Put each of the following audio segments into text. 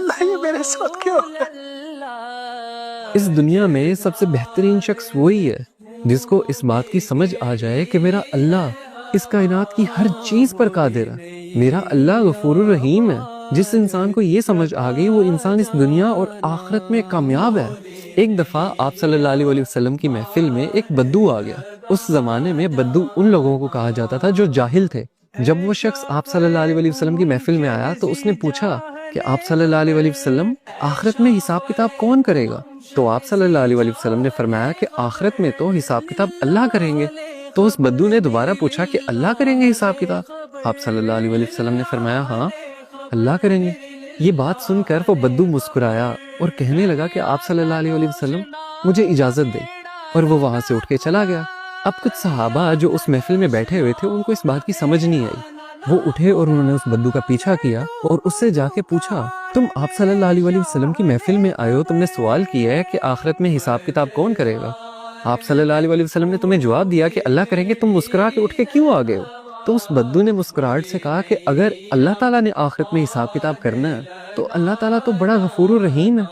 اللہ یہ میرے ساتھ کیوں ہے؟ اس دنیا میں سب سے بہترین شخص وہی ہے جس کو اس بات کی سمجھ آ جائے کہ میرا اللہ اس کائنات کی ہر چیز پر قادر ہے، میرا اللہ غفور الرحیم ہے۔ جس انسان کو یہ سمجھ آ گئی وہ انسان اس دنیا اور آخرت میں کامیاب ہے۔ ایک دفعہ آپ صلی اللہ علیہ وسلم کی محفل میں ایک بدو آ گیا۔ اس زمانے میں بدو ان لوگوں کو کہا جاتا تھا جو جاہل تھے۔ جب وہ شخص آپ صلی اللہ علیہ وسلم کی محفل میں آیا تو اس نے پوچھا کہ آپ صلی اللہ علیہ وسلم آخرت میں حساب کتاب کون کرے گا؟ تو آپ صلی اللہ علیہ وسلم نے فرمایا کہ آخرت میں تو حساب کتاب اللہ کریں گے۔ تو اس بدو نے دوبارہ پوچھا کہ اللہ کریں گے حساب کتاب؟ آپ صلی اللہ علیہ وسلم نے فرمایا ہاں اللہ کریں گے۔ یہ بات سن کر وہ بدو مسکرایا اور کہنے لگا کہ آپ صلی اللہ علیہ وسلم مجھے اجازت دے، اور وہ وہاں سے اٹھ کے چلا گیا۔ اب کچھ صحابہ جو اس محفل میں بیٹھے ہوئے تھے ان کو اس بات کی سمجھ نہیں آئی۔ وہ اٹھے اور انہوں نے اس بدو کا پیچھا کیا اور اس سے جا کے پوچھا تم آپ صلی اللہ علیہ وسلم کی محفل میں آئے ہو، تم نے سوال کیا ہے کہ آخرت میں حساب کتاب کون کرے گا؟ آپ صلی اللہ علیہ وسلم نے تمہیں جواب دیا کہ اللہ کریں گے، تم مسکرا کے اٹھ کے کیوں آ گئے ہو؟ تو اس بدو نے مسکراہٹ سے کہا کہ اگر اللہ تعالیٰ نے آخرت میں حساب کتاب کرنا ہے تو اللہ تعالیٰ تو بڑا غفور الرحیم ہے،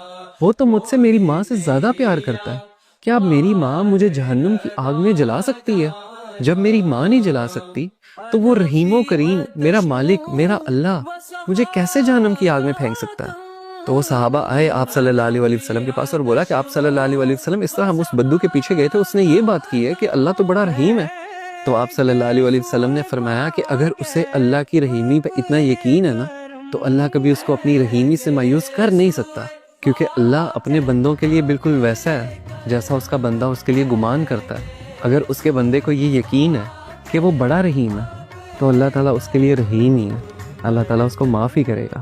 وہ تو مجھ سے میری ماں سے زیادہ پیار کرتا ہے۔ کیا میری ماں مجھے جہنم کی آگ میں جلا سکتی ہے؟ جب میری ماں نہیں جلا سکتی تو وہ رحیم و کریم میرا مالک میرا اللہ مجھے کیسے جہنم کی آگ میں پھینک سکتا ہے؟ تو وہ صحابہ آئے آپ صلی اللہ علیہ وسلم کے پاس اور بولا کہ آپ صلی اللہ علیہ وسلم اس طرح ہم اس بدو کے پیچھے گئے تھے، اس نے یہ بات کی ہے کہ اللہ تو بڑا رحیم ہے۔ تو آپ صلی اللہ علیہ وسلم نے فرمایا کہ اگر اسے اللہ کی رحیمی پہ اتنا یقین ہے نا تو اللہ کبھی اس کو اپنی رحیمی سے مایوس کر نہیں سکتا، کیونکہ اللہ اپنے بندوں کے لیے بالکل ویسا ہے جیسا اس کا بندہ اس کے لیے گمان کرتا ہے۔ اگر اس کے بندے کو یہ یقین ہے کہ وہ بڑا رحیم ہے تو اللہ تعالیٰ اس کے لیے رحیم ہی ہے، اللہ تعالیٰ اس کو معاف ہی کرے گا۔